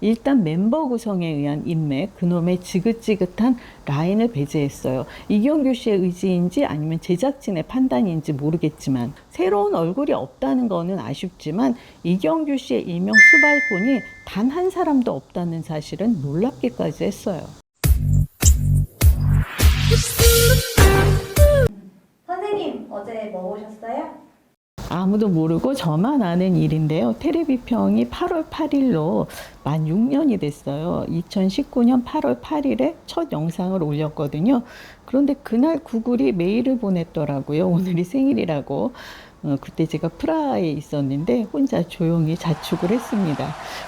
일단 멤버 구성에 의한 인맥, 그놈의 지긋지긋한 라인을 배제했어요. 이경규 씨의 의지인지 아니면 제작진의 판단인지 모르겠지만 새로운 얼굴이 없다는 거는 아쉽지만 이경규 씨의 일명 수발꾼이 단 한 사람도 없다는 사실은 놀랍기까지 했어요. 선생님, 어제 뭐 보셨어요? 아무도 모르고 저만 아는 일인데요. 테레비평이 8월 8일로 만 6년이 됐어요. 2019년 8월 8일에 첫 영상을 올렸거든요. 그런데 그날 구글이 메일을 보냈더라고요. 오늘이 생일이라고. 그때 제가 프라하에 있었는데 혼자 조용히 자축을 했습니다.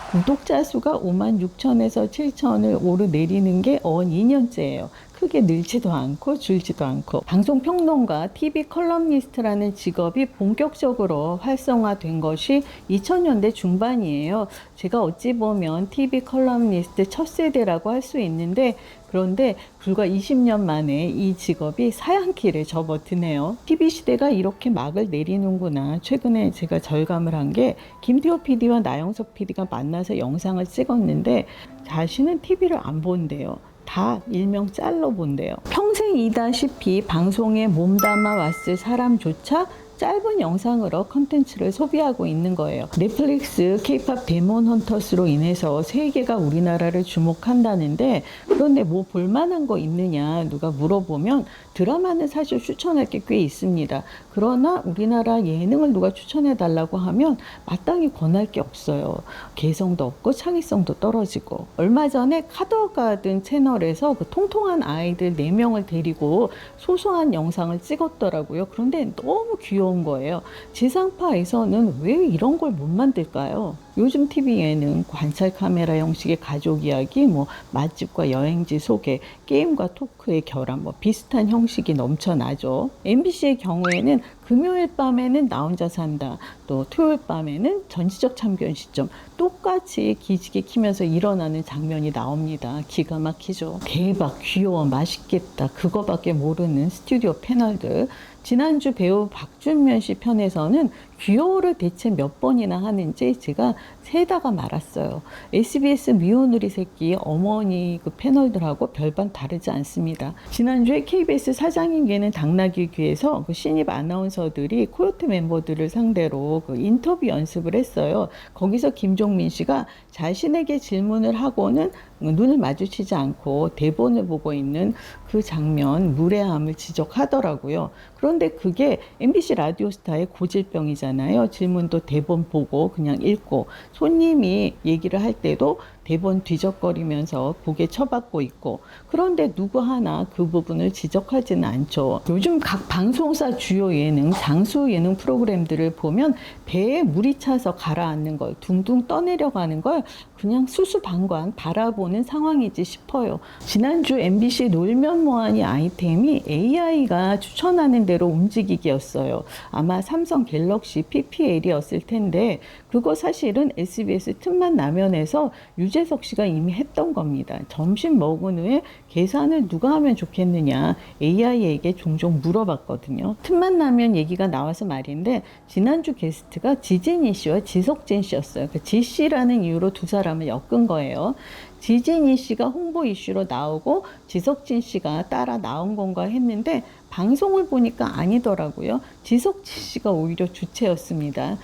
구독자 수가 56,000에서 7,000을 오르내리는 게 2년째예요. 크게 늘지도 않고 줄지도 않고. 방송평론가, TV 컬럼니스트라는 직업이 본격적으로 활성화된 것이 2000년대 중반이에요. 제가 어찌 보면 TV 컬럼니스트 첫 세대라고 할 수 있는데 그런데 불과 20년 만에 이 직업이 사양길을 접어드네요. TV시대가 이렇게 막을 내리는구나. 최근에 제가 절감을 한 게 김태호 PD와 나영석 PD가 만나서 영상을 찍었는데 자신은 TV를 안 본대요. 다 일명 짤로 본대요. 평생이다시피 방송에 몸담아 왔을 사람조차 짧은 영상으로 컨텐츠를 소비하고 있는 거예요. 넷플릭스 K-팝 데몬 헌터스로 인해서 세계가 우리나라를 주목한다는데 그런데 뭐 볼만한 거 있느냐 누가 물어보면 드라마는 사실 추천할 게 꽤 있습니다. 그러나 우리나라 예능을 누가 추천해 달라고 하면 마땅히 권할 게 없어요. 개성도 없고 창의성도 떨어지고. 얼마 전에 카더가든 채널에서 그 통통한 아이들 4명을 데리고 소소한 영상을 찍었더라고요. 그런데 너무 귀여운 거예요. 지상파에서는 왜 이런 걸 못 만들까요? 요즘 TV 예능, 관찰 카메라 형식의 가족 이야기, 뭐 맛집과 여행지 소개, 게임과 토크의 결합, 뭐 비슷한 형식이 넘쳐나죠. MBC의 경우에는 금요일 밤에는 나 혼자 산다, 또 토요일 밤에는 전지적 참견 시점, 똑같이 기지개 키면서 일어나는 장면이 나옵니다. 기가 막히죠. 대박, 귀여워, 맛있겠다, 그거밖에 모르는 스튜디오 패널들. 지난주 배우 박준면 씨 편에서는 귀여워를 대체 몇 번이나 하는지 제가 세다가 말았어요. SBS 미운 우리 새끼 어머니 그 패널들하고 별반 다르지 않습니다. 지난주에 KBS 사장님께는 당나귀 귀에서 그 신입 아나운서들이 코요태 멤버들을 상대로 그 인터뷰 연습을 했어요. 거기서 김종민 씨가 자신에게 질문을 하고는 눈을 마주치지 않고 대본을 보고 있는 그 장면, 무례함을 지적하더라고요. 그런데 그게 MBC 라디오스타의 고질병이잖아요. 질문도 대본 보고 그냥 읽고, 손님이 얘기를 할 때도 대본 뒤적거리면서 고개 쳐박고 있고, 그런데 누구 하나 그 부분을 지적하지는 않죠. 요즘 각 방송사 주요 예능, 장수 예능 프로그램들을 보면 배에 물이 차서 가라앉는 걸, 둥둥 떠내려가는 걸 그냥 수수방관 바라보는 상황이지 싶어요. 지난주 MBC 놀면 뭐하니 아이템이 AI가 추천하는 대로 움직이기였어요. 아마 삼성 갤럭시 PPL이었을 텐데 그거 사실은 SBS 틈만 나면에서 유재석 씨가 이미 했던 겁니다. 점심 먹은 후에 계산을 누가 하면 좋겠느냐 AI에게 종종 물어봤거든요. 틈만 나면 얘기가 나와서 말인데 지난주 게스트가 지진이 씨와 지석진 씨였어요. 그 지씨라는 이유로 두 사람을 엮은 거예요. 지진이 씨가 홍보 이슈로 나오고 지석진 씨가 따라 나온 건가 했는데 방송을 보니까 아니더라고요. 지석진 씨가 오히려 주체였습니다.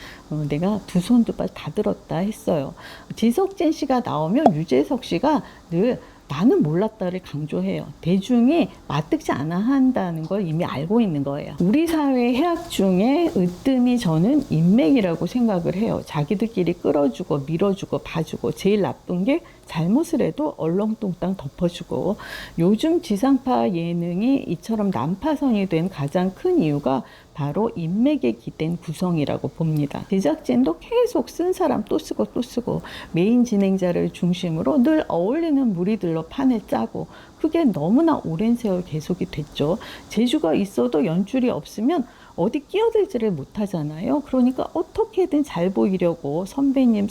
내가 두 손 두 발 다 들었다 했어요. 지석진 씨가 나오면 유재석 씨가 늘 나는 몰랐다를 강조해요. 대중이 맞듣지 않아 한다는 걸 이미 알고 있는 거예요. 우리 사회의 해악 중에 으뜸이 저는 인맥이라고 생각을 해요. 자기들끼리 끌어주고 밀어주고 봐주고, 제일 나쁜 게 잘못을 해도 얼렁뚱땅 덮어주고. 요즘 지상파 예능이 이처럼 난파선이 된 가장 큰 이유가 바로 인맥에 기댄 구성이라고 봅니다. 제작진도 계속 쓴 사람 또 쓰고 또 쓰고, 메인 진행자를 중심으로 늘 어울리는 무리들로 판을 짜고, 그게 너무나 오랜 세월 계속이 됐죠. 재주가 있어도 연줄이 없으면 어디 끼어들지를 못하잖아요. 그러니까 어떻게든 잘 보이려고 선배님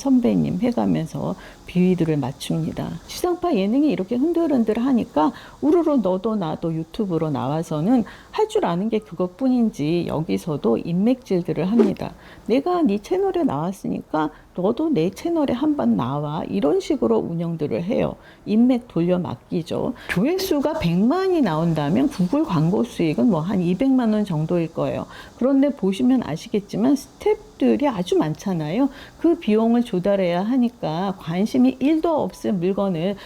해가면서 비위들을 맞춥니다. 지상파 예능이 이렇게 흔들흔들 하니까 우르르 너도 나도 유튜브로 나와서는 할 줄 아는 게 그것뿐인지 여기서도 인맥질들을 합니다. 내가 네 채널에 나왔으니까 너도 내 채널에 한번 나와, 이런 식으로 운영들을 해요. 인맥 돌려 맡기죠. 조회수가 100만이 나온다면 구글 광고 수익은 뭐 한 200만 원 정도일 거예요. 그런데 보시면 아시겠지만 스태프들이 아주 많잖아요. 그 비용을 조달해야 하니까 관심이 1도 없을 물건을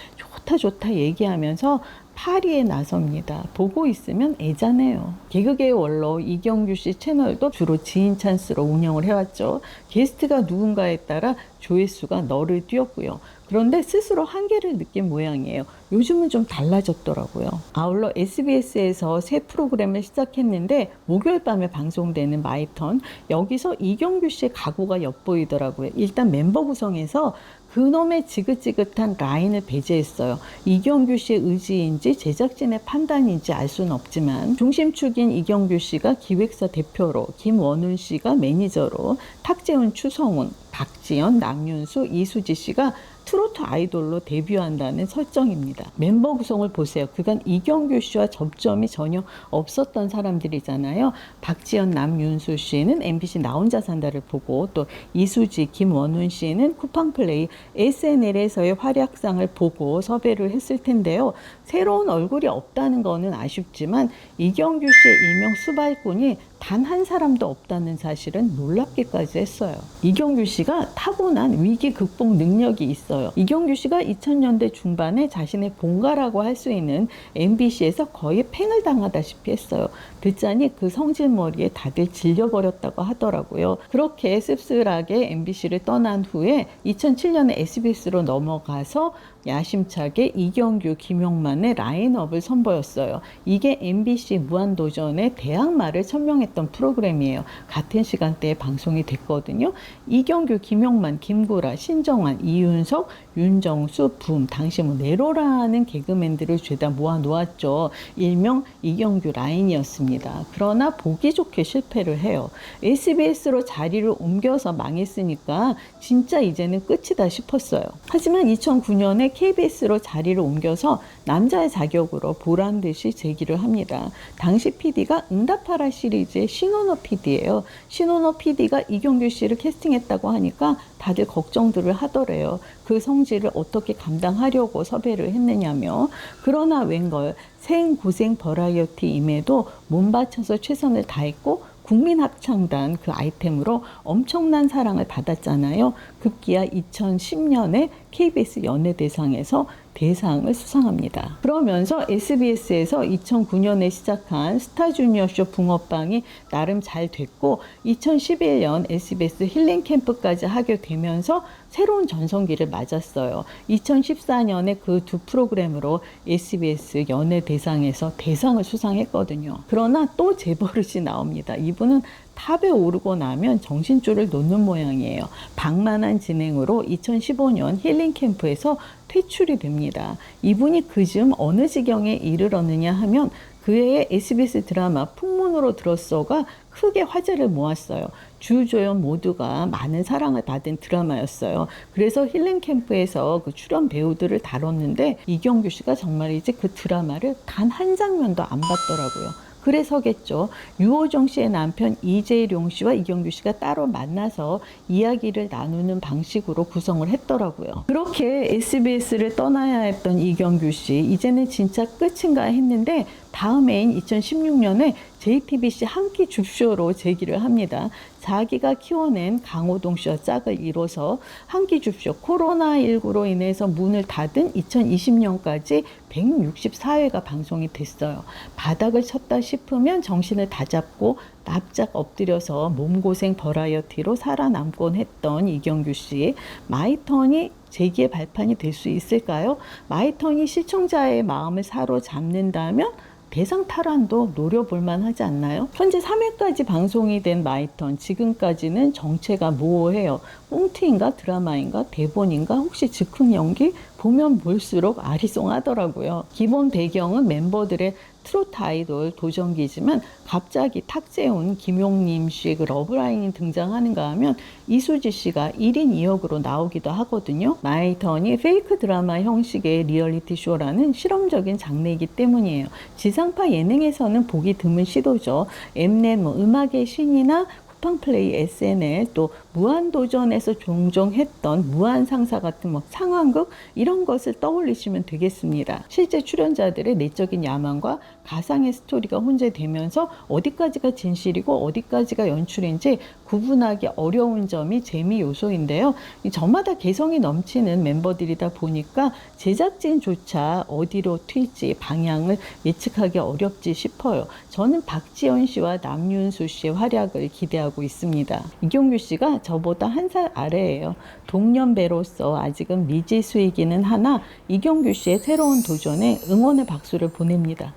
좋다 얘기하면서 파리에 나섭니다. 보고 있으면 애잔해요. 개그계의 원로 이경규 씨 채널도 주로 지인 찬스로 운영을 해왔죠. 게스트가 누군가에 따라 조회수가 너를 뛰었고요. 그런데 스스로 한계를 느낀 모양이에요. 요즘은 좀 달라졌더라고요. 아울러 SBS에서 새 프로그램을 시작했는데 목요일 밤에 방송되는 마이턴, 여기서 이경규 씨의 각오가 엿보이더라고요. 일단 멤버 구성에서 그놈의 지긋지긋한 라인을 배제했어요. 이경규 씨의 의지인지 제작진의 판단인지 알 수는 없지만 중심축인 이경규 씨가 기획사 대표로, 김원훈 씨가 매니저로, 탁재훈, 추성훈, 박지연, 남윤수, 이수지 씨가 트로트 아이돌로 데뷔한다는 설정입니다. 멤버 구성을 보세요. 그간 이경규 씨와 접점이 전혀 없었던 사람들이잖아요. 박지연, 남윤수 씨는 MBC 나 혼자 산다를 보고, 또 이수지, 김원훈 씨는 쿠팡플레이, SNL에서의 활약상을 보고 섭외를 했을 텐데요. 새로운 얼굴이 없다는 거는 아쉽지만 이경규 씨의 일명 수발꾼이 단 한 사람도 없다는 사실은 놀랍기까지 했어요. 이경규 씨가 타고난 위기 극복 능력이 있어요. 이경규 씨가 2000년대 중반에 자신의 본가라고 할 수 있는 MBC에서 거의 팽을 당하다시피 했어요. 듣자니 그 성질머리에 다들 질려버렸다고 하더라고요. 그렇게 씁쓸하게 MBC를 떠난 후에 2007년에 SBS로 넘어가서 야심차게 이경규, 김용만의 라인업을 선보였어요. 이게 MBC 무한도전의 대항마를 천명했던 프로그램이에요. 같은 시간대에 방송이 됐거든요. 이경규, 김용만, 김구라, 신정환, 이윤석, 윤정수, 붐, 당시 뭐 네로라는 개그맨들을 죄다 모아놓았죠. 일명 이경규 라인이었습니다. 그러나 보기 좋게 실패를 해요. SBS로 자리를 옮겨서 망했으니까 진짜 이제는 끝이다 싶었어요. 하지만 2009년에 KBS로 자리를 옮겨서 남자의 자격으로 보란듯이 재기를 합니다. 당시 PD가 응답하라 시리즈의 신원호 PD예요. 신원호 PD가 이경규 씨를 캐스팅했다고 하니까 다들 걱정들을 하더래요. 그 성질을 어떻게 감당하려고 섭외를 했느냐며. 그러나 웬걸 생고생 버라이어티임에도 몸바쳐서 최선을 다했고 국민합창단 그 아이템으로 엄청난 사랑을 받았잖아요. 급기야 2010년에 KBS 연예대상에서 대상을 수상합니다. 그러면서 SBS에서 2009년에 시작한 스타주니어쇼 붕어빵이 나름 잘 됐고 2011년 SBS 힐링 캠프까지 하게 되면서 새로운 전성기를 맞았어요. 2014년에 그 두 프로그램으로 SBS 연예대상에서 대상을 수상했거든요. 그러나 또 재버릇이 나옵니다. 이분은 탑에 오르고 나면 정신줄을 놓는 모양이에요. 방만한 진행으로 2015년 힐링 캠프에서 퇴출이 됩니다. 이분이 그즈음 어느 지경에 이르렀느냐 하면 그해의 SBS 드라마 풍문으로 들었어가 크게 화제를 모았어요. 주조연 모두가 많은 사랑을 받은 드라마였어요. 그래서 힐링 캠프에서 그 출연 배우들을 다뤘는데 이경규 씨가 정말이지 그 드라마를 단 한 장면도 안 봤더라고요. 그래서겠죠. 유호정 씨의 남편 이재룡 씨와 이경규 씨가 따로 만나서 이야기를 나누는 방식으로 구성을 했더라고요. 그렇게 SBS를 떠나야 했던 이경규 씨, 이제는 진짜 끝인가 했는데 다음 해인 2016년에 JTBC 한 끼 줍쇼로 재기를 합니다. 자기가 키워낸 강호동 씨와 짝을 이뤄서 한 끼 줍쇼, 코로나19로 인해서 문을 닫은 2020년까지 164회가 방송이 됐어요. 바닥을 쳤다 싶으면 정신을 다잡고 납작 엎드려서 몸고생 버라이어티로 살아남곤 했던 이경규 씨. 마이턴이 재기의 발판이 될 수 있을까요? 마이턴이 시청자의 마음을 사로잡는다면 대상 탈환도 노려볼만 하지 않나요? 현재 3회까지 방송이 된 마이턴, 지금까지는 정체가 모호해요. 꽁트인가 드라마인가 대본인가 혹시 즉흥 연기 보면 볼수록 아리송하더라고요. 기본 배경은 멤버들의 트로트 아이돌 도전기지만 갑자기 탁재훈, 김용림 씨의 그 러브라인이 등장하는가 하면 이수지 씨가 1인 2역으로 나오기도 하거든요. 마이턴이 페이크 드라마 형식의 리얼리티 쇼라는 실험적인 장르이기 때문이에요. 지상파 예능에서는 보기 드문 시도죠. 엠넷, 음악의 신이나 쿠팡플레이, SNL, 또 무한도전에서 종종 했던 무한상사 같은 상황극 이런 것을 떠올리시면 되겠습니다. 실제 출연자들의 내적인 야망과 가상의 스토리가 혼재되면서 어디까지가 진실이고 어디까지가 연출인지 구분하기 어려운 점이 재미 요소인데요. 저마다 개성이 넘치는 멤버들이다 보니까 제작진조차 어디로 튈지 방향을 예측하기 어렵지 싶어요. 저는 박지현 씨와 남윤수 씨의 활약을 기대하고 있습니다. 이경규 씨가 저보다 한 살 아래예요. 동년배로서 아직은 미지수이기는 하나 이경규 씨의 새로운 도전에 응원의 박수를 보냅니다.